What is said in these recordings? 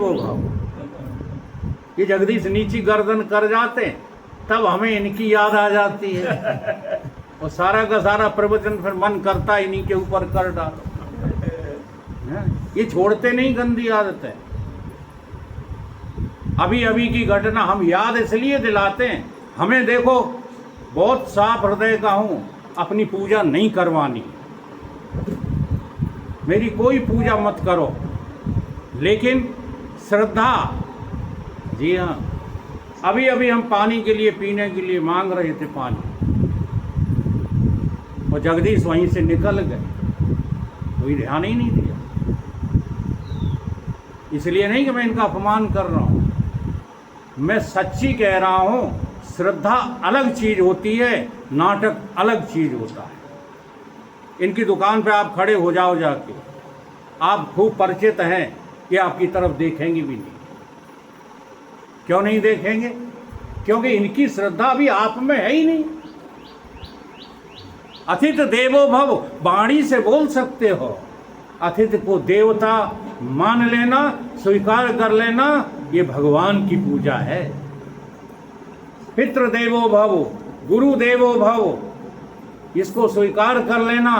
वो भाव ये जगदीश नीची गर्दन कर जाते तब हमें इनकी याद आ जाती है और सारा का सारा प्रवचन फिर मन करता इन्हीं के ऊपर कर डालो। ये छोड़ते नहीं, गंदी आदत है। अभी अभी की घटना हम याद इसलिए दिलाते हैं, हमें देखो बहुत साफ हृदय का हूं, अपनी पूजा नहीं करवानी, मेरी कोई पूजा मत करो, लेकिन श्रद्धा। जी हाँ, अभी अभी हम पानी के लिए, पीने के लिए मांग रहे थे पानी, और जगदीश वहीं से निकल गए, कोई ध्यान ही नहीं दिया। इसलिए नहीं कि मैं इनका अपमान कर रहा हूं, मैं सच्ची कह रहा हूं, श्रद्धा अलग चीज होती है, नाटक अलग चीज होता है। इनकी दुकान पे आप खड़े हो जाओ जाके, आप खूब परिचित हैं कि आपकी तरफ देखेंगे भी नहीं। क्यों नहीं देखेंगे? क्योंकि इनकी श्रद्धा अभी आप में है ही नहीं। अतिथि देवो भव, वाणी से बोल सकते हो, अतिथि को देवता मान लेना, स्वीकार कर लेना, ये भगवान की पूजा है। पितृ देवो भव, गुरु देवो भव, इसको स्वीकार कर लेना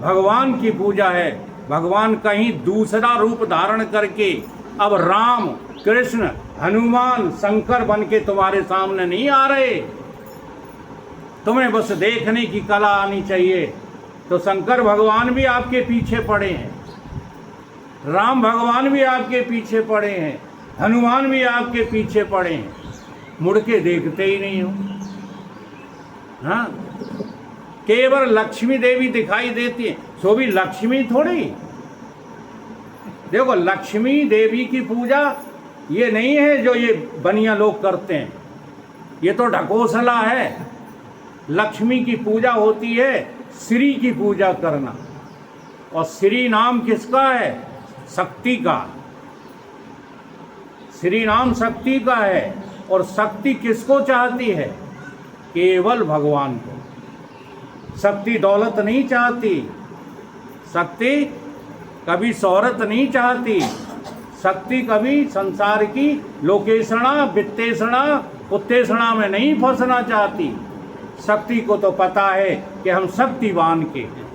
भगवान की पूजा है। भगवान कहीं दूसरा रूप धारण करके अब राम, कृष्ण, हनुमान, शंकर बन के तुम्हारे सामने नहीं आ रहे। तुम्हें बस देखने की कला आनी चाहिए। तो शंकर भगवान भी आपके पीछे पड़े हैं, राम भगवान भी आपके पीछे पड़े हैं, हनुमान भी आपके पीछे पड़े हैं, मुड़ के देखते ही नहीं हो। हाँ, केवल लक्ष्मी देवी दिखाई देती है, सो भी लक्ष्मी थोड़ी। देखो, लक्ष्मी देवी की पूजा ये नहीं है जो ये बनिया लोग करते हैं, ये तो ढकोसला है। लक्ष्मी की पूजा होती है श्री की पूजा करना, और श्री नाम किसका है? शक्ति का। श्री नाम शक्ति का है, और शक्ति किसको चाहती है? केवल भगवान को। शक्ति दौलत नहीं चाहती, शक्ति कभी शोहरत नहीं चाहती, शक्ति कभी संसार की लोकेशणा, वित्तेषणा, उत्तेषणा में नहीं फंसना चाहती। शक्ति को तो पता है कि हम शक्तिवान के हैं,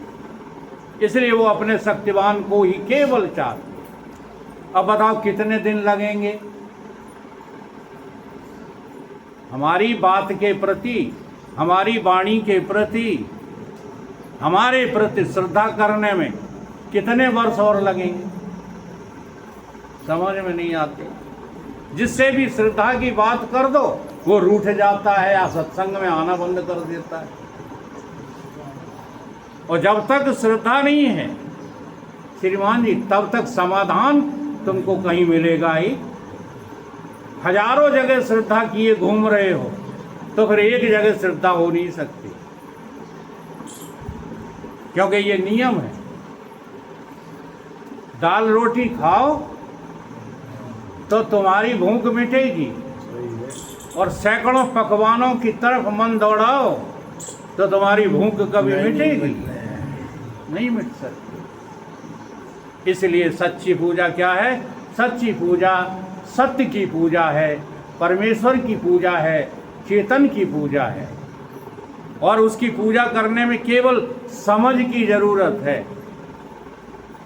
इसलिए वो अपने शक्तिवान को ही केवल चाहती। अब बताओ कितने दिन लगेंगे हमारी बात के प्रति, हमारी वाणी के प्रति, हमारे प्रति श्रद्धा करने में कितने वर्ष और लगेंगे? समझ में नहीं आते। जिससे भी श्रद्धा की बात कर दो वो रूठ जाता है या सत्संग में आना बंद कर देता है। और जब तक श्रद्धा नहीं है श्रीमान जी, तब तक समाधान तुमको कहीं मिलेगा ही। हजारों जगह श्रद्धा किए घूम रहे हो तो फिर एक जगह श्रद्धा हो नहीं सकती, क्योंकि ये नियम है। दाल रोटी खाओ तो तुम्हारी भूख मिटेगी, और सैकड़ों पकवानों की तरफ मन दौड़ाओ तो तुम्हारी भूख कभी मिटेगी? नहीं मिट सकती। इसलिए सच्ची पूजा क्या है? सच्ची पूजा सत्य की पूजा है, परमेश्वर की पूजा है, चेतन की पूजा है। और उसकी पूजा करने में केवल समझ की जरूरत है।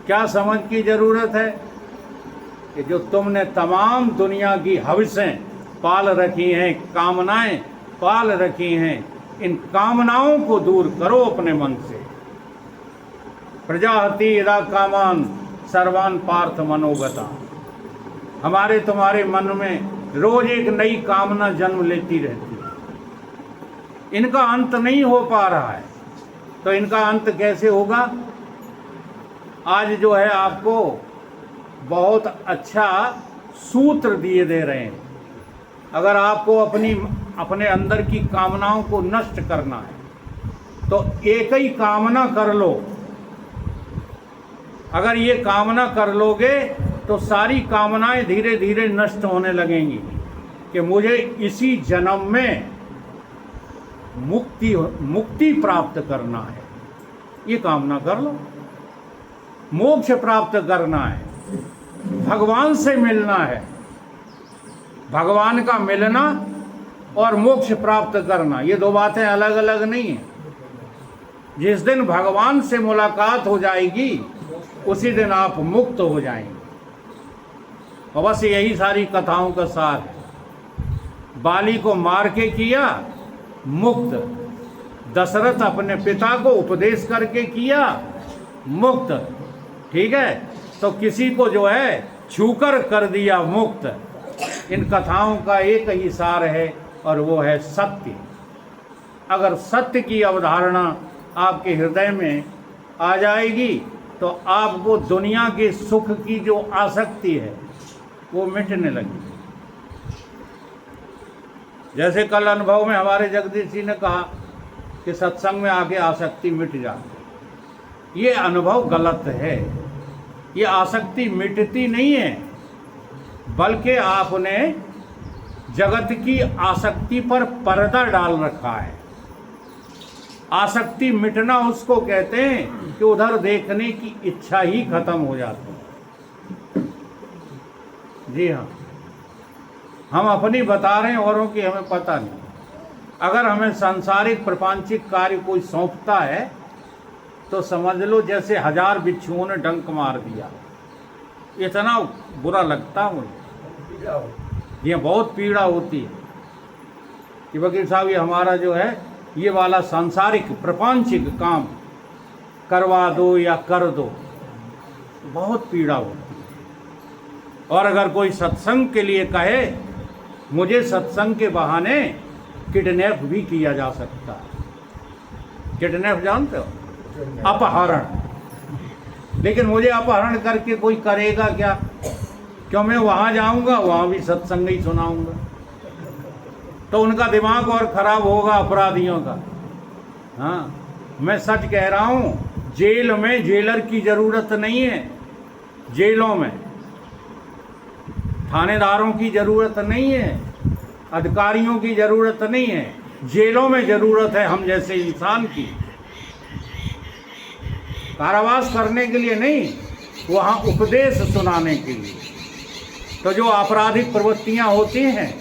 क्या समझ की जरूरत है? कि जो तुमने तमाम दुनिया की हविसें पाल रखी हैं, कामनाएं पाल रखी हैं, इन कामनाओं को दूर करो अपने मन से। प्रजाहति यदा कामान सर्वान पार्थ मनोगता। हमारे तुम्हारे मन में रोज एक नई कामना जन्म लेती रहती है, इनका अंत नहीं हो पा रहा है। तो इनका अंत कैसे होगा? आज जो है आपको बहुत अच्छा सूत्र दिए दे रहे हैं। अगर आपको अपने अंदर की कामनाओं को नष्ट करना है तो एक ही कामना कर लो। अगर ये कामना कर लोगे तो सारी कामनाएं धीरे धीरे नष्ट होने लगेंगी कि मुझे इसी जन्म में मुक्ति प्राप्त करना है। ये कामना कर लो। मोक्ष प्राप्त करना है भगवान से मिलना है। भगवान का मिलना और मोक्ष प्राप्त करना, ये दो बातें अलग अलग नहीं हैं। जिस दिन भगवान से मुलाकात हो जाएगी उसी दिन आप मुक्त हो जाएंगे। और बस यही सारी कथाओं का सार है। बाली को मार के किया मुक्त, दशरथ अपने पिता को उपदेश करके किया मुक्त, ठीक है। तो किसी को जो है छूकर कर दिया मुक्त। इन कथाओं का एक ही सार है और वो है सत्य। अगर सत्य की अवधारणा आपके हृदय में आ जाएगी तो आपको दुनिया के सुख की जो आसक्ति है वो मिटने लगेगी। जैसे कल अनुभव में हमारे जगदीश जी ने कहा कि सत्संग में आके आसक्ति मिट जाती, ये अनुभव गलत है। ये आसक्ति मिटती नहीं है, बल्कि आपने जगत की आसक्ति पर पर्दा डाल रखा है। आसक्ति मिटना उसको कहते हैं कि उधर देखने की इच्छा ही खत्म हो जाती है। जी हाँ, हम अपनी बता रहे हैं, औरों की हमें पता नहीं। अगर हमें सांसारिक प्रपंचिक कार्य कोई सौंपता है तो समझ लो जैसे 1000 बिच्छुओं ने डंक मार दिया। इतना बुरा लगता मुझे, ये बहुत पीड़ा होती है कि वकील साहब ये हमारा जो है ये वाला सांसारिक प्रपंचिक काम करवा दो या कर दो, बहुत पीड़ा होती है। और अगर कोई सत्संग के लिए कहे, मुझे सत्संग के बहाने किडनैप भी किया जा सकता है। किडनैप जानते हो? अपहरण। लेकिन मुझे अपहरण करके कोई करेगा क्या? क्यों, मैं वहाँ जाऊँगा, वहाँ भी सत्संग ही सुनाऊँगा, तो उनका दिमाग और ख़राब होगा अपराधियों का। हाँ, मैं सच कह रहा हूँ, जेल में जेलर की ज़रूरत नहीं है। जेलों में थानेदारों की ज़रूरत नहीं है, अधिकारियों की ज़रूरत नहीं है। जेलों में ज़रूरत है हम जैसे इंसान की। कारावास करने के लिए नहीं, वहाँ उपदेश सुनाने के लिए। तो जो आपराधिक प्रवृत्तियाँ होती हैं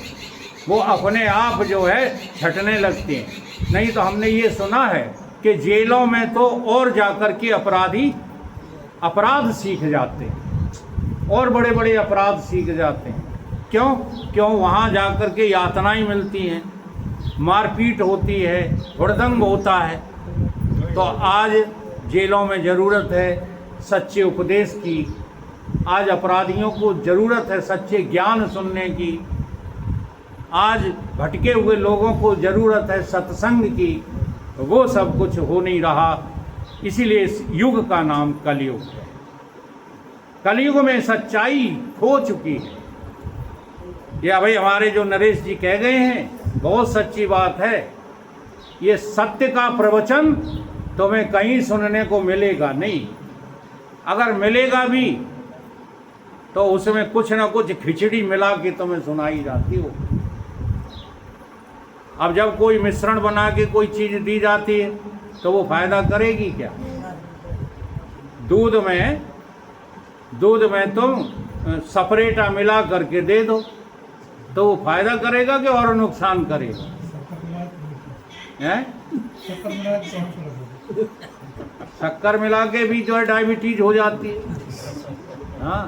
वो अपने आप जो है छटने लगती हैं। नहीं तो हमने ये सुना है कि जेलों में तो और जाकर के अपराधी अपराध सीख जाते हैं, और बड़े बड़े अपराध सीख जाते हैं। क्यों वहाँ जाकर के यातनाएं मिलती हैं, मारपीट होती है, हुड़दंग होता है। तो आज जेलों में ज़रूरत है सच्चे उपदेश की। आज अपराधियों को ज़रूरत है सच्चे ज्ञान सुनने की। आज भटके हुए लोगों को ज़रूरत है सत्संग की। वो सब कुछ हो नहीं रहा, इसीलिए इस युग का नाम कलयुग है। कलयुग में सच्चाई खो चुकी है। या भाई हमारे जो नरेश जी कह गए हैं बहुत सच्ची बात है। ये सत्य का प्रवचन तुम्हें कहीं सुनने को मिलेगा नहीं। अगर मिलेगा भी तो उसमें कुछ ना कुछ खिचड़ी मिला के तुम्हें सुनाई जाती हो। अब जब कोई मिश्रण बना के कोई चीज़ दी जाती है तो वो फायदा करेगी क्या? दूध में तुम सपरेटा मिला करके दे दो तो वो फायदा करेगा कि और नुकसान करेगा? हैं? शक्कर मिला के भी जो है डायबिटीज हो जाती है। हाँ,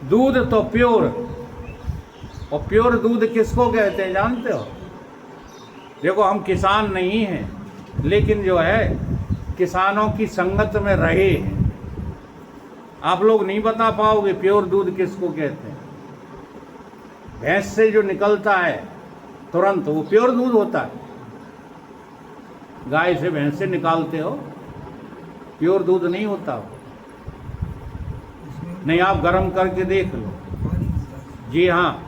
दूध तो प्योर, और प्योर दूध किसको कहते हैं जानते हो? देखो हम किसान नहीं हैं, लेकिन जो है किसानों की संगत में रहे हैं। आप लोग नहीं बता पाओगे प्योर दूध किसको कहते हैं। भैंस से जो निकलता है तुरंत वो प्योर दूध होता है। गाय से भैंस से निकालते हो, प्योर दूध नहीं होता। नहीं, आप गर्म करके देख लो। जी हाँ,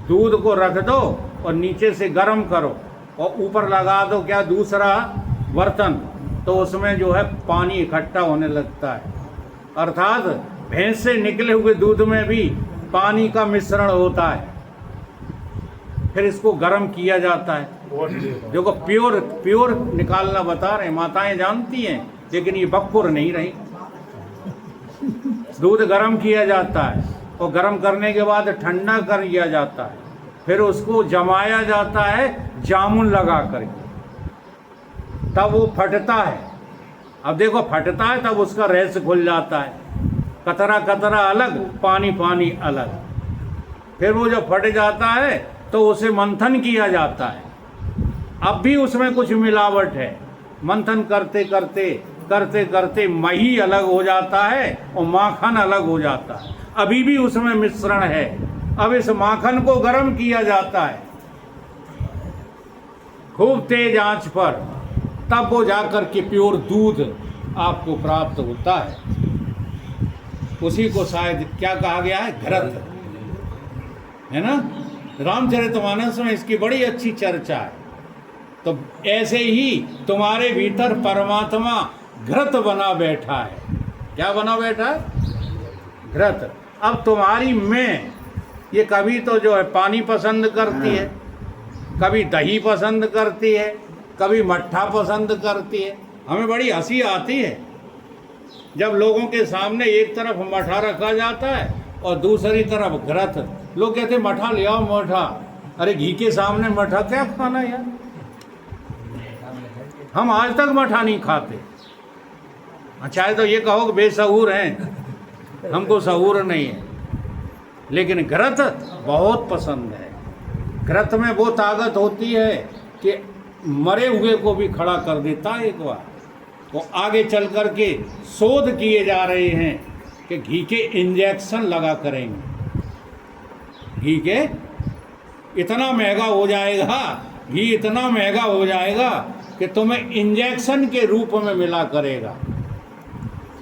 दूध को रख दो और नीचे से गर्म करो और ऊपर लगा दो क्या दूसरा बर्तन, तो उसमें जो है पानी इकट्ठा होने लगता है। अर्थात भैंस से निकले हुए दूध में भी पानी का मिश्रण होता है, फिर इसको गर्म किया जाता है। देखो प्योर निकालना बता रहे हैं, माताएं जानती हैं, लेकिन ये बक्कुर नहीं रही। दूध गर्म किया जाता है और गर्म करने के बाद ठंडा कर लिया जाता है, फिर उसको जमाया जाता है जामुन लगा करके, तब वो फटता है। अब देखो फटता है तब उसका रहस्य खुल जाता है, कतरा कतरा अलग, पानी पानी अलग। फिर वो जब फट जाता है तो उसे मंथन किया जाता है। अब भी उसमें कुछ मिलावट है, मंथन करते करते करते करते मही अलग हो जाता है और माखन अलग हो जाता है, अभी भी उसमें मिश्रण है। अब इस माखन को गर्म किया जाता है खूब तेज आंच पर, तब वो जाकर के प्योर दूध आपको प्राप्त होता है। उसी को शायद क्या कहा गया है, घृत, है ना। रामचरितमानस में इसकी बड़ी अच्छी चर्चा है। तो ऐसे ही तुम्हारे भीतर परमात्मा घृत बना बैठा है। क्या बना बैठा है? घृत। अब तुम्हारी मैं ये कभी तो जो है पानी पसंद करती है, कभी दही पसंद करती है, कभी मट्ठा पसंद करती है। हमें बड़ी हंसी आती है जब लोगों के सामने एक तरफ मठा रखा जाता है और दूसरी तरफ घृत। लोग कहते मठा ले आओ मठा। अरे घी के सामने मठा क्या खाना यार, हम आज तक मठा नहीं खाते। चाहे तो ये कहो कि बेसहूर हैं, हमको सहूर नहीं है, लेकिन घृत बहुत पसंद है। घृत में वो ताकत होती है कि मरे हुए को भी खड़ा कर देता है एक बार। वो आगे चल कर के शोध किए जा रहे हैं कि घी के इंजेक्शन लगा करेंगे, घी के इतना महंगा हो जाएगा, घी इतना महंगा हो जाएगा कि तुम्हें इंजेक्शन के रूप में मिला करेगा।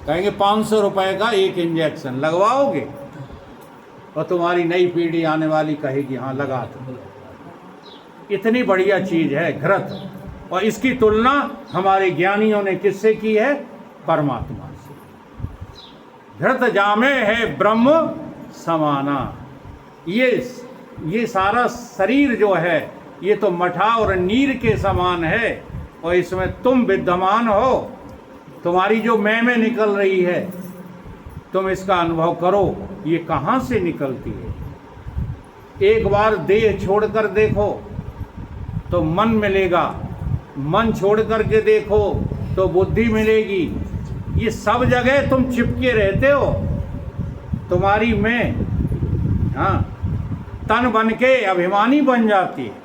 कहेंगे 500 रुपए का एक इंजेक्शन लगवाओगे, और तुम्हारी नई पीढ़ी आने वाली कहेगी हाँ लगा दो। इतनी बढ़िया चीज़ है घृत, और इसकी तुलना हमारे ज्ञानियों ने किससे की है? परमात्मा से। घृत जामे है ब्रह्म समाना। ये सारा शरीर जो है ये तो मठा और नीर के समान है, और इसमें तुम विद्यमान हो। तुम्हारी जो मैं निकल रही है, तुम इसका अनुभव करो, ये कहाँ से निकलती है। एक बार देह छोड़कर देखो तो मन मिलेगा, मन छोड़ करके देखो तो बुद्धि मिलेगी। ये सब जगह तुम चिपके रहते हो। तुम्हारी मैं हाँ तन बन के अभिमानी बन जाती है।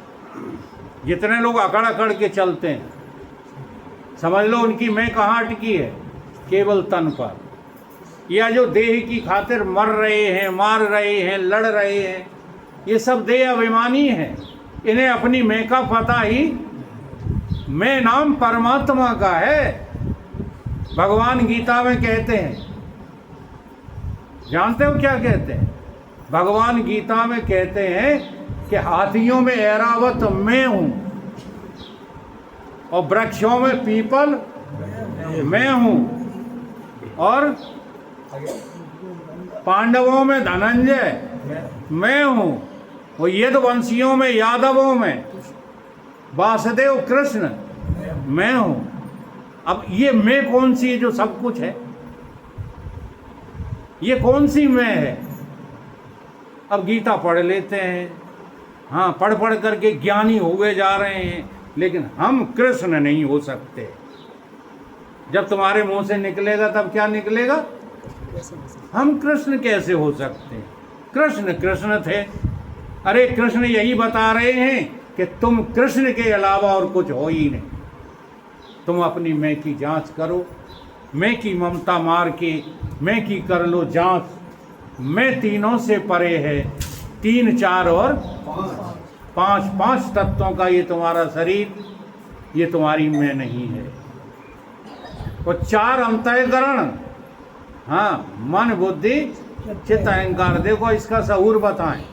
जितने लोग अकड़ अकड़ के चलते हैं, समझ लो उनकी मैं कहाँ अटकी है? केवल तन पर। या जो देह की खातिर मर रहे हैं, मार रहे हैं, लड़ रहे हैं, ये सब देह अभिमानी हैं। इन्हें अपनी मैं का पता ही मैं नाम परमात्मा का है। भगवान गीता में कहते हैं, जानते हो क्या कहते हैं? भगवान गीता में कहते हैं कि हाथियों में ऐरावत मैं हूँ, और वृक्षों में पीपल मैं हूँ, और पांडवों में धनंजय मैं हूँ, और यदुवंशियों में यादवों में वासुदेव कृष्ण मैं हूँ। अब ये मैं कौन सी है जो सब कुछ है? ये कौन सी मैं है? अब गीता पढ़ लेते हैं, हाँ पढ़ पढ़ करके ज्ञानी हुए जा रहे हैं, लेकिन हम कृष्ण नहीं हो सकते। जब तुम्हारे मुंह से निकलेगा तब क्या निकलेगा? हम कृष्ण कैसे हो सकते हैं? कृष्ण कृष्ण थे। अरे कृष्ण यही बता रहे हैं कि तुम कृष्ण के अलावा और कुछ हो ही नहीं। तुम अपनी मैं की जांच करो, मैं की ममता मार के मैं की कर लो जांच। मैं तीनों से परे है, 3 4 और 5 तत्वों का ये तुम्हारा शरीर, ये तुम्हारी मैं नहीं है। और 4 अंतःकरण, हाँ मन बुद्धि चित्त अहंकार। देखो इसका सहूर बताएं।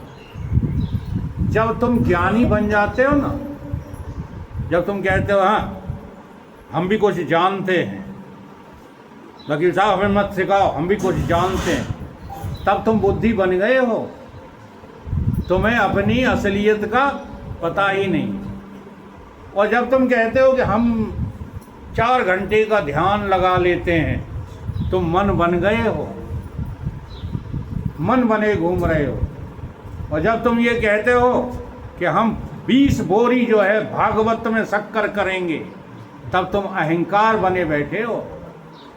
जब तुम ज्ञानी बन जाते हो ना, जब तुम कहते हो हाँ हम भी कुछ जानते हैं, वकील साहब हमें मत सिखाओ, हम भी कुछ जानते हैं, तब तुम बुद्धि बन गए हो। तुम्हें अपनी असलियत का पता ही नहीं। और जब तुम कहते हो कि हम 4 घंटे का ध्यान लगा लेते हैं, तुम मन बन गए हो। मन बने घूम रहे हो। और जब तुम ये कहते हो कि हम 20 बोरी जो है भागवत में शक्कर करेंगे, तब तुम अहंकार बने बैठे हो,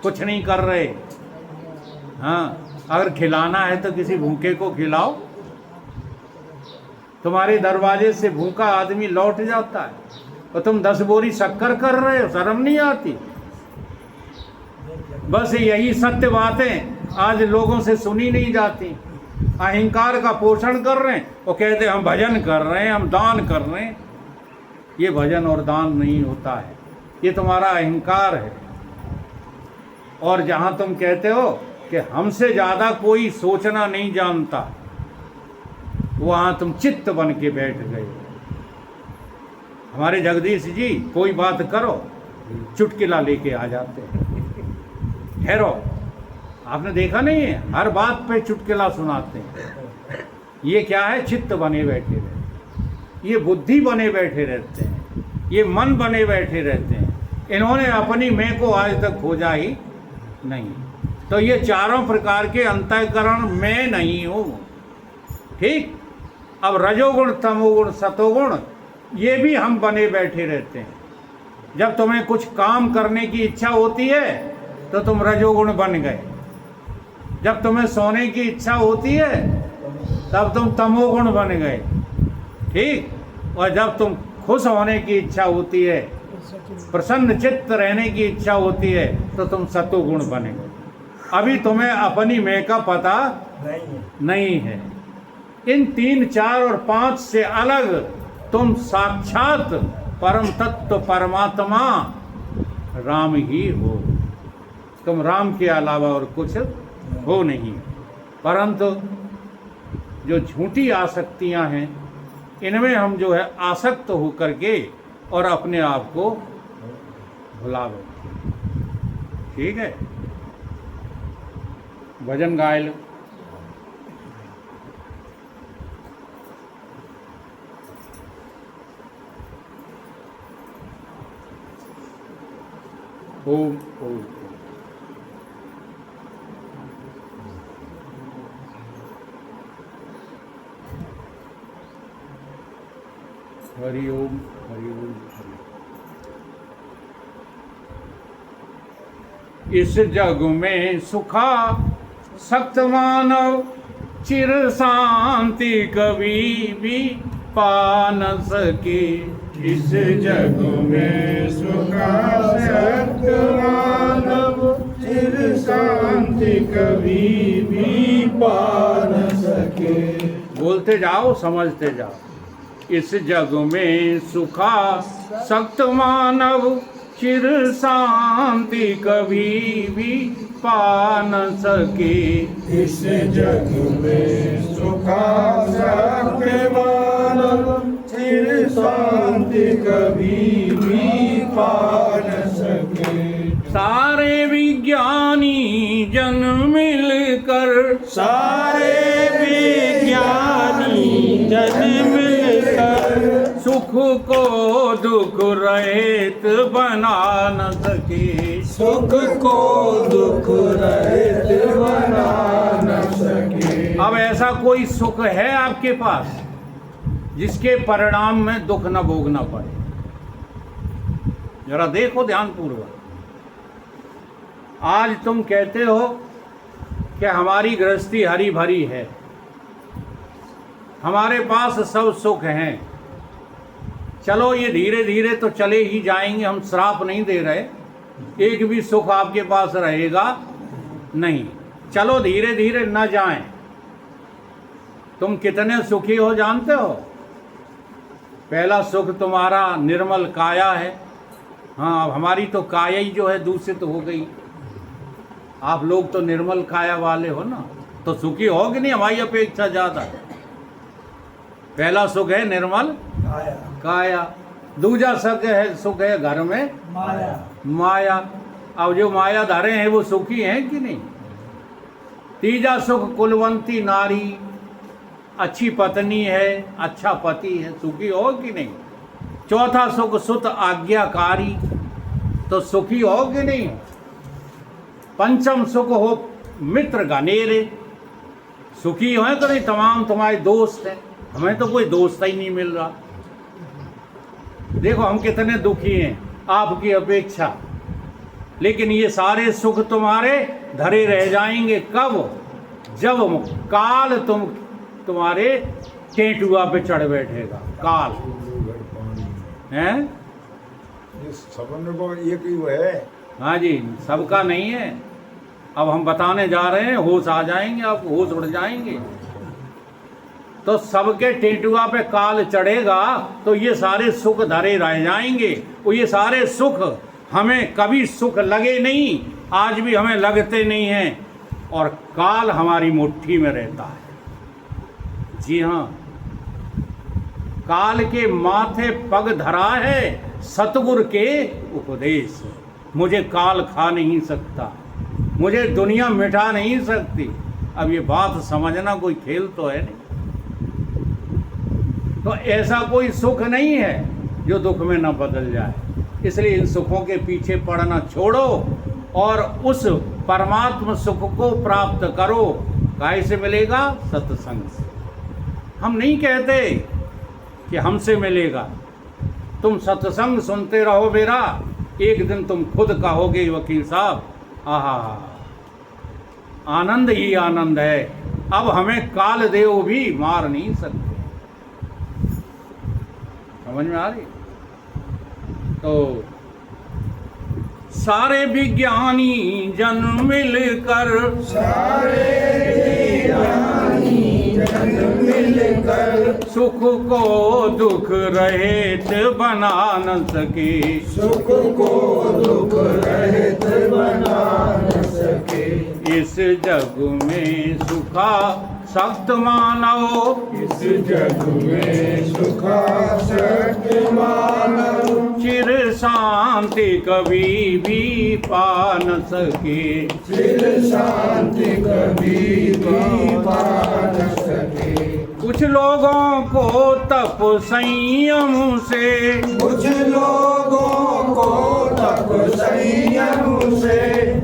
कुछ नहीं कर रहे। हाँ, अगर खिलाना है तो किसी भूखे को खिलाओ। तुम्हारे दरवाजे से भूखा आदमी लौट जाता है और तुम 10 बोरी शक्कर कर रहे हो, शर्म नहीं आती? बस यही सत्य बातें आज लोगों से सुनी नहीं जाती। अहंकार का पोषण कर रहे हैं, वो कहते हैं हम भजन कर रहे हैं, हम दान कर रहे हैं। ये भजन और दान नहीं होता है, ये तुम्हारा अहंकार है। और जहाँ तुम कहते हो कि हमसे ज़्यादा कोई सोचना नहीं जानता, वहाँ तुम चित्त बन के बैठ गए। हमारे जगदीश जी कोई बात करो, चुटकिला लेके आ जाते हैं। ठहरो, आपने देखा नहीं है, हर बात पे चुटकिला सुनाते हैं। ये क्या है? चित्त बने बैठे रहते, ये बुद्धि बने बैठे रहते हैं, ये मन बने बैठे रहते हैं। इन्होंने अपनी मैं को आज तक खोजा ही नहीं। तो ये चारों प्रकार के अंतःकरण मैं नहीं हूँ। ठीक, अब रजोगुण, तमोगुण, सतोगुण, ये भी हम बने बैठे रहते हैं। जब तुम्हें कुछ काम करने की इच्छा होती है तो तुम रजोगुण बन गए, जब तुम्हें सोने की इच्छा होती है तब तुम तमोगुण बन गए। ठीक, और जब तुम खुश होने की इच्छा होती है, प्रसन्न चित्त रहने की इच्छा होती है, तो तुम सतोगुण बने गए। अभी तुम्हें अपनी मैं का पता नहीं है। इन 3, 4 और 5 से अलग तुम साक्षात परम तत्व परमात्मा राम ही हो। तुम राम के अलावा और कुछ हो नहीं। परंतु जो झूठी आसक्तियां हैं, इनमें हम जो है आसक्त होकर के और अपने आप को भुला बैठे। ठीक है, भजन गाय लो। ओम ओम हरि ओम हरि ओम हरि। इस जग में सुखा सक्त मानव, चिर शांति कभी भी पा न सके। इस जग में सुखा सक्त मानव, चिर शांति कभी भी पा न सके। बोलते जाओ, समझते जाओ। इस जग में सुखा सक्त मानव, चिर शांति कभी भी पा न सके। इस जग में सुखा सक्त मानव, चिर शांति कभी भी पा न सके। सारे विज्ञानी जन मिलकर, सारे विज्ञानी जन मिलकर, सुख को दुख रहित बना न सके। सुख को दुख रहित बना न सके। अब ऐसा कोई सुख है आपके पास जिसके परिणाम में दुख न भोगना पड़े? जरा देखो ध्यानपूर्वक। आज तुम कहते हो कि हमारी गृहस्थी हरी भरी है, हमारे पास सब सुख हैं। चलो, ये धीरे धीरे तो चले ही जाएंगे, हम श्राप नहीं दे रहे। एक भी सुख आपके पास रहेगा नहीं। चलो धीरे धीरे न जाएं। तुम कितने सुखी हो जानते हो? पहला सुख तुम्हारा निर्मल काया है। हाँ, अब हमारी तो काया ही जो है दूषित हो गई। आप लोग तो निर्मल काया वाले हो ना, तो सुखी हो कि नहीं? हमारी अपेक्षा ज़्यादा। पहला सुख है निर्मल काया। दूसरा सुख है घर में माया। अब जो माया धारे हैं वो सुखी हैं कि नहीं? तीजा सुख कुलवंती नारी, अच्छी पत्नी है, अच्छा पति है, सुखी हो कि नहीं? चौथा सुख सुत आज्ञाकारी, तो सुखी हो कि नहीं? पंचम सुख हो मित्र घनेरे, सुखी हो तो नहीं, तमाम तुम्हारे दोस्त हैं, हमें तो कोई दोस्त ही नहीं मिल रहा। देखो हम कितने दुखी हैं आपकी अपेक्षा, लेकिन ये सारे सुख तुम्हारे धरे रह जाएंगे कब? जब काल तुम्हारे टेटुआ पे चढ़ बैठेगा। काल है, ये सबन को एक ही है। हाँ जी, सबका नहीं है। अब हम बताने जा रहे हैं, होश आ जाएंगे, आपको होश उड़ जाएंगे। तो सबके टेटुआ पे काल चढ़ेगा तो ये सारे सुख धरे रह जाएंगे। और ये सारे सुख हमें कभी सुख लगे नहीं, आज भी हमें लगते नहीं हैं, और काल हमारी मुट्ठी में रहता है। जी हाँ, काल के माथे पग धरा है सतगुरु के उपदेश। मुझे काल खा नहीं सकता, मुझे दुनिया मिटा नहीं सकती। अब ये बात समझना कोई खेल तो है नहीं। तो ऐसा कोई सुख नहीं है जो दुख में न बदल जाए। इसलिए इन सुखों के पीछे पड़ना छोड़ो और उस परमात्मा सुख को प्राप्त करो। काहे से मिलेगा? सत्संग से। हम नहीं कहते कि हमसे मिलेगा, तुम सत्संग सुनते रहो मेरा, एक दिन तुम खुद कहोगे वकील साहब, आहा आनंद ही आनंद है, अब हमें काल देव भी मार नहीं सकते। समझ में आ रही? तो सारे विज्ञानी जन मिलकर, सुख को दुख रहित बना न सके, सुख को दुख रहित बना न सके। इस जग में सुखा सख्त मानव, इस जग में सुखा सत्य मानव। चिर शांति कभी भी पा न सके, चिर शांति कभी भी पा न सके। कुछ लोगों को तप संयम से, कुछ लोगों को तप संयम से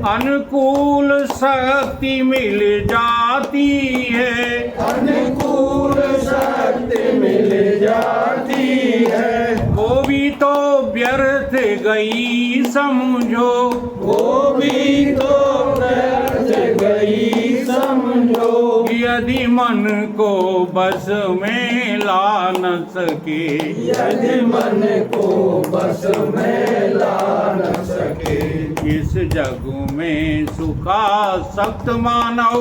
अनुकूल शक्ति मिल जाती है, अनुकूल शक्ति मिल जाती है। वो भी तो व्यर्थ गई समझो, वो भी तो व्यर्थ गई समझो। यदि मन को बस में ला न सके, यदि मन को बस में ला न सके। इस जग में सुखा सख्त मानव,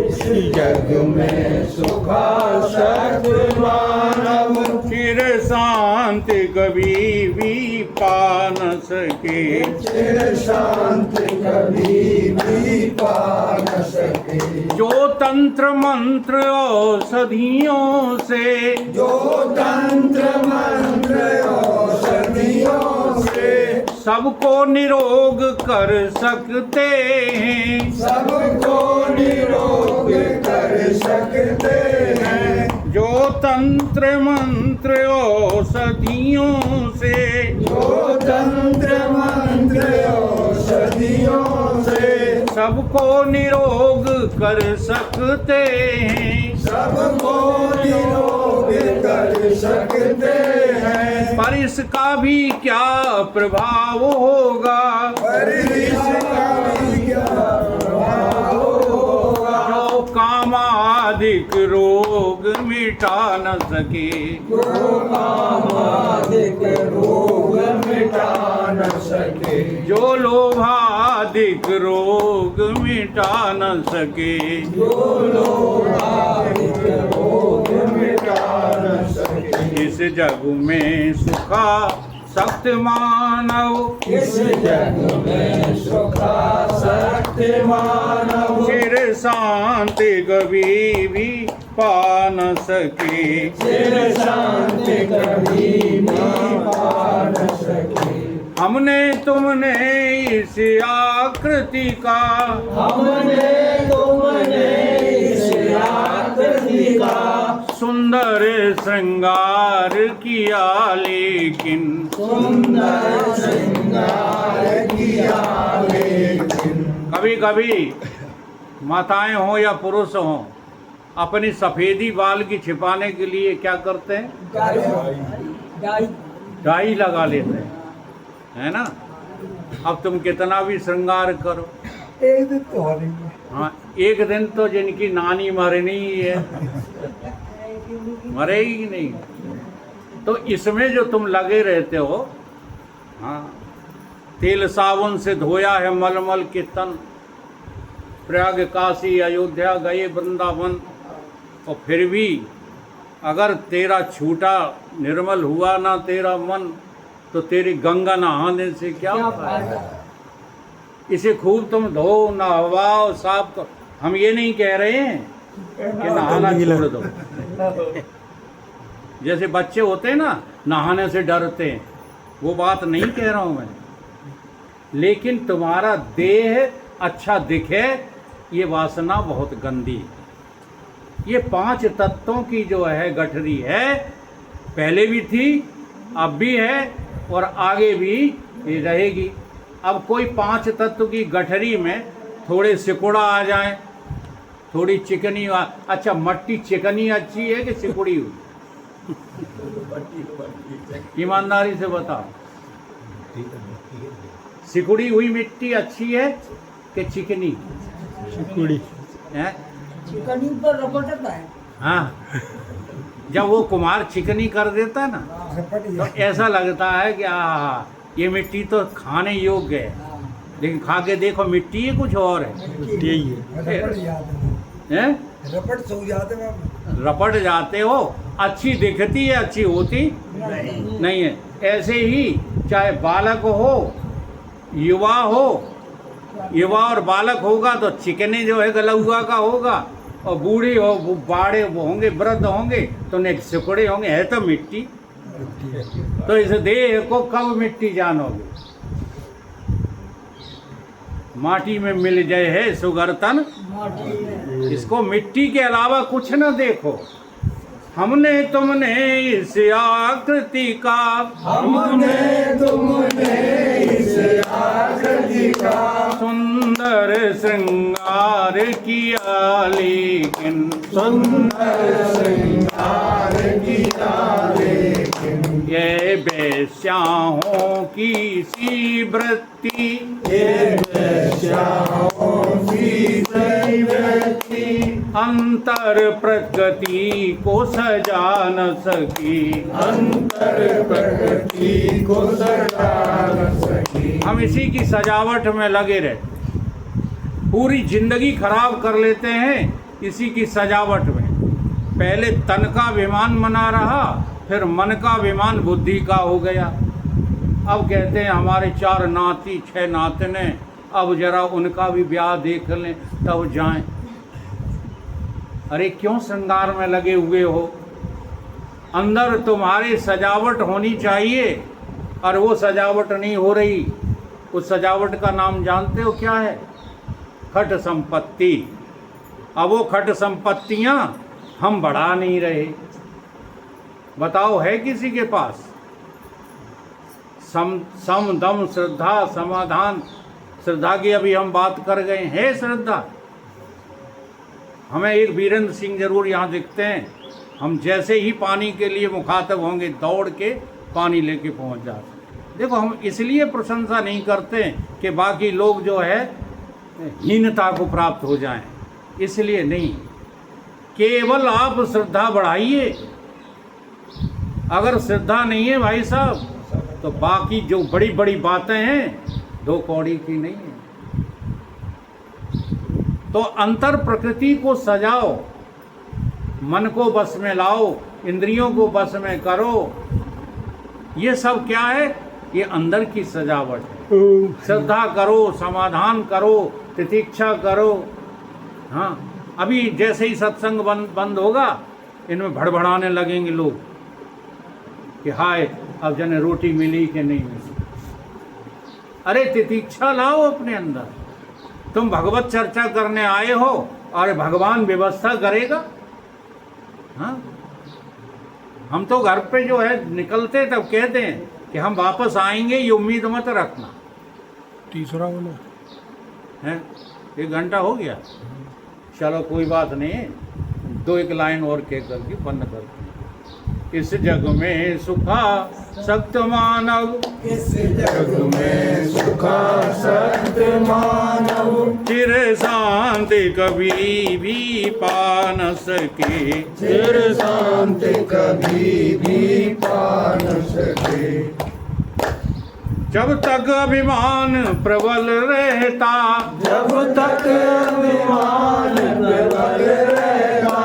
इस जग में सुखा सत्य मानव। चिर शांति कभी भी पा न सके, चिर शांति कभी भी पा न सके। जो तंत्र मंत्र औषधियों से, जो तंत्र मंत्र औषधियों से सबको निरोग कर सकते हैं, सबको निरोग कर सकते हैं। जो तंत्र मंत्र औषधियों से, जो तंत्र मंत्र औषधियों से सबको निरोग कर सकते हैं, सबको निरोग कर सकते हैं। पर इसका भी क्या प्रभाव होगा, पर इसका भी क्या प्रभाव होगा। जो कामादिक रोग मिटा न सके, जो कामादिक रोग मिटा न सके। जो लोभादिक रोग मिटा न सके, जो लोभादिक रोग मिटा न सके। इस जग में सुखा सख्त मानव, इस जग में सुखा सत्य मानव। चिर शांति कभी भी पा न सके, चिर शांति कभी भी पा न सके। हमने तुमने इस आकृति का, हमने तुमने इस आकृति का सुंदर श्रृंगार किया, लेकिन सुंदर श्रृंगार किया लेकिन। कभी कभी माताएं हों या पुरुष हों, अपनी सफेदी बाल की छिपाने के लिए क्या करते हैं? डाई लगा लेते हैं, है ना। अब तुम कितना भी श्रृंगार करो, एक दिन तो हो रही है। हाँ, एक दिन तो जिनकी नानी मरनी ही है, मरेगी नहीं। तो इसमें जो तुम लगे रहते हो, हाँ, तेल साबुन से धोया है मलमल के तन, प्रयाग काशी अयोध्या गए वृंदावन, और फिर भी अगर तेरा छूटा निर्मल हुआ ना तेरा मन, तो तेरी गंगा नहाने से क्या फायदा। इसे खूब तुम धो नहवाओ साफ करो। हम ये नहीं कह रहे हैं कि नहाना छोड़ दो। जैसे बच्चे होते हैं ना, नहाने से डरते हैं, वो बात नहीं कह रहा हूँ मैं। लेकिन तुम्हारा देह अच्छा दिखे, ये वासना बहुत गंदी है। ये 5 तत्वों की जो है गठरी है, पहले भी थी, अब भी है, और आगे भी ये रहेगी। अब कोई 5 तत्व की गठरी में थोड़े सिकुड़ा आ जाए, थोड़ी चिकनी अच्छा, मट्टी चिकनी अच्छी है कि सिकुड़ी हुई? ईमानदारी से बताओ, सिकुड़ी हुई मिट्टी अच्छी है कि चिकनी? सिकुड़ी है चिकनी पर रपटता है। हाँ, जब वो कुमार चिकनी कर देता है ना, तो ऐसा लगता है कि ये मिट्टी तो खाने योग्य है, लेकिन खा के देखो मिट्टी है कुछ और है। हैं? रपट सो जाते हैं। रपट जाते हो, अच्छी दिखती है, अच्छी होती नहीं है। ऐसे ही चाहे बालक हो, युवा हो, युवा और बालक होगा तो चिकने जो है गलहुआ का होगा, और बूढ़े हो, बाड़े होंगे, वृद्ध होंगे तो नेक सिकुड़े होंगे, है तो मिट्टी। तो इस देह को कब मिट्टी जानोगे? माटी में मिल जाए है सुगरतन, इसको मिट्टी के अलावा कुछ न देखो। हमने तुमने इस आकृति का, हमने तुमने इस आकृति का सुंदर श्रृंगार किया, लेकिन सुंदर श्रृंगार किया, लेकिन ये वेश्याओं की सी वृत्ति, ये वेश्याओं की सी वृत्ति अंतर प्रकृति को सजा न सकी, अंतर प्रकृति को सजा न सकी। हम इसी की सजावट में लगे रहते, पूरी जिंदगी खराब कर लेते हैं इसी की सजावट में। पहले तन का विमान बना रहा, फिर मन का विमान बुद्धि का हो गया। अब कहते हैं हमारे 4 नाती 6 नातने, अब जरा उनका भी ब्याह देख लें तब जाएं। अरे क्यों श्रृंगार में लगे हुए हो? अंदर तुम्हारी सजावट होनी चाहिए, और वो सजावट नहीं हो रही। उस सजावट का नाम जानते हो क्या है? खट संपत्ति। अब वो खट संपत्तियां हम बढ़ा नहीं रहे। बताओ, है किसी के पास? सम दम श्रद्धा समाधान। श्रद्धा की अभी हम बात कर गए हैं। श्रद्धा, हमें एक वीरेंद्र सिंह जरूर यहाँ दिखते हैं। हम जैसे ही पानी के लिए मुखातब होंगे, दौड़ के पानी लेके पहुँच जाते। देखो, हम इसलिए प्रशंसा नहीं करते कि बाकी लोग जो है हीनता को प्राप्त हो जाएं, इसलिए नहीं। केवल आप श्रद्धा बढ़ाइए। अगर श्रद्धा नहीं है भाई साहब, तो बाकी जो बड़ी बड़ी बातें हैं 2 कौड़ी की नहीं है। तो अंतर प्रकृति को सजाओ, मन को बस में लाओ, इंद्रियों को बस में करो। ये सब क्या है? ये अंदर की सजावट है। श्रद्धा करो, समाधान करो, तितिक्षा करो। हाँ, अभी जैसे ही सत्संग बंद होगा, इनमें भड़बड़ाने लगेंगे लोग कि हाय अब जने रोटी मिली कि नहीं मिली। अरे तितिक्षा लाओ अपने अंदर। तुम भगवत चर्चा करने आए हो और भगवान व्यवस्था करेगा। हाँ, हम तो घर पे जो है निकलते तब कहते हैं कि हम वापस आएंगे, ये उम्मीद मत रखना। तीसरा बोला है, 1 घंटा हो गया। चलो कोई बात नहीं, दो एक लाइन और कह करके बंद कर। इस जग में सुखा सक्त मानव, इस जग में सुखा सत मानव, चिर शांति कभी भी पा न सके, चिर शांति कभी भी पा न सके। जब तक अभिमान प्रबल रहता, जब तक अभिमान प्रबल रहेगा,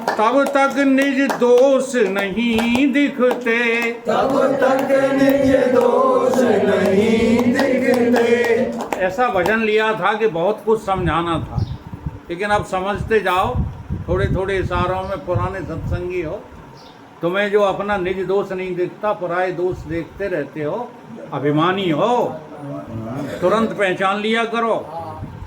तब तक निज दोष नहीं दिखते, तब तक निज दोष नहीं दिखते। ऐसा भजन लिया था कि बहुत कुछ समझाना था, लेकिन अब समझते जाओ थोड़े थोड़े इशारों में। पुराने सत्संगी हो, तुम्हें जो अपना निज दोष नहीं दिखता, पराये दोष देखते रहते हो, अभिमानी हो, तुरंत पहचान लिया करो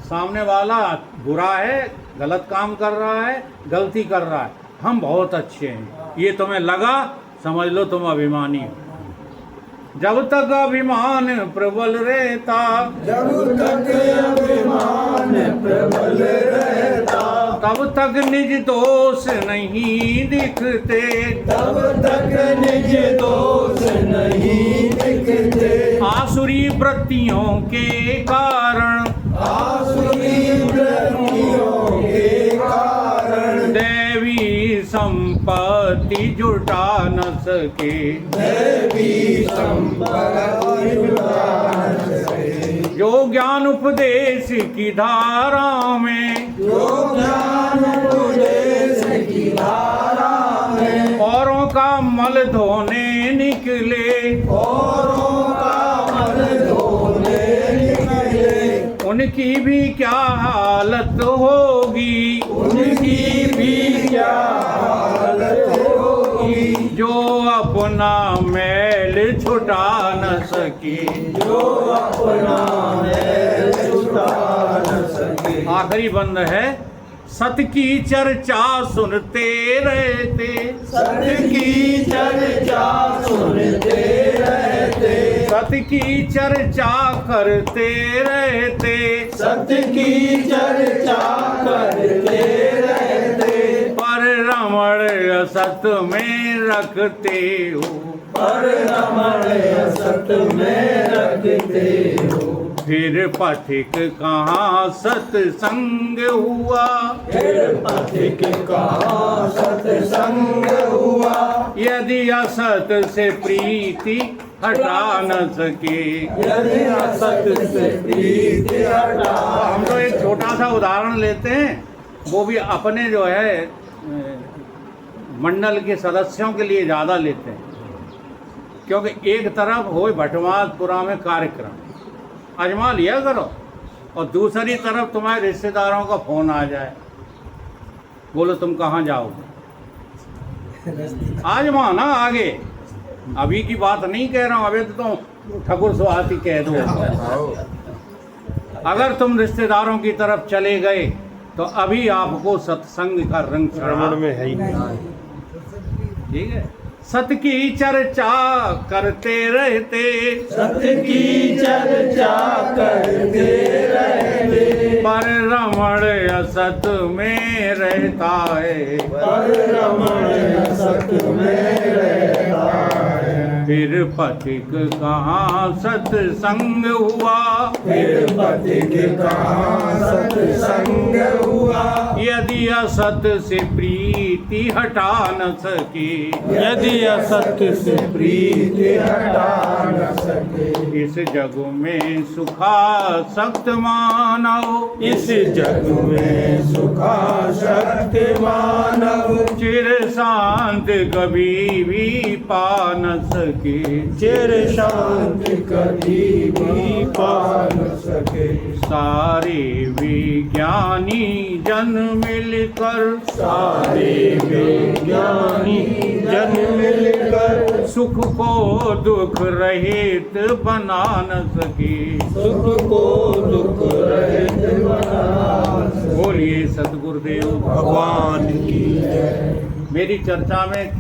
सामने वाला बुरा है, गलत काम कर रहा है, गलती कर रहा है, हम बहुत अच्छे हैं, ये तुम्हें लगा, समझ लो तुम अभिमानी हो। जब तक अभिमान प्रबल रहता, जब तक अभिमान प्रबल रहता, तब तक निज दोष नहीं दिखते, तब तक निज दोष नहीं दिखते। आसुरी वृत्तियों के कारण, आसुरी वृत्तियों के कारण, दैवी संपत्ति जुटा न सके, दैवी संपत्ति जुटा न सके। जो ज्ञान उपदेश की धारा में, जो ज्ञान उपदेश की धारा में, औरों का मल धोने निकले, औरों का मन धोने निकले, उनकी भी क्या हालत होगी, उनकी भी क्या हालत होगी। जो अपना मैल छुटा न सके। जो अपना मैल छुटा न सके। आखिरी बंद है, सत की चर्चा सुनते रहते, सत्य की चर्चा सुनते रहते, सत की चर्चा करते रहते, सत्य की चर्चा करते रहते, पर रमण असत में रखते हो, पर रमण असत में रखते हो। फिर पथिक कहाँ सत्संग हुआ, फिर पथिक कहाँ सत्संग हुआ, यदि असत से प्रीति हटा न सके। यदि असत से प्रीति हटा। हम तो एक छोटा सा उदाहरण लेते हैं, वो भी अपने जो है मंडल के सदस्यों के लिए ज़्यादा लेते हैं, क्योंकि एक तरफ हो भटमालपुरा में कार्यक्रम आजमा लिया करो, और दूसरी तरफ तुम्हारे रिश्तेदारों का फोन आ जाए, बोलो तुम कहाँ जाओगे, आजमाना आगे। अभी की बात नहीं कह रहा हूँ, अभी तो तुम ठकुर सुहाती कह दो। अगर तुम रिश्तेदारों की तरफ चले गए तो अभी आपको सत्संग का रंग चढ़ा में है ही नहीं। ठीक है, सत की चर्चा करते रहते, सत्य की चर्चा करते रहते, पर रमण असत में रहता है, पर रमण असत में रहता है। फिर पथिक कहाँ सत्संग हुआ, फिर पथिक कहाँ सत्संग हुआ, यदि असत से प्रीति हटा न सके। यदि असत से प्रीति हटा न सके। इस जग में सुखा सक्त मानव, इस जग में सुखा शक्ति मानव, चिर शांत कभी भी पा न सके। चिर शांति कभी भी पा न सके। सारे विज्ञानी जन मिलकर, सारे विज्ञानी जन मिलकर, सुख को दुख रहित बना न सके। सुख को दुख रहित बना सके। बोलिए सतगुरुदेव भगवान की जय। मेरी चर्चा में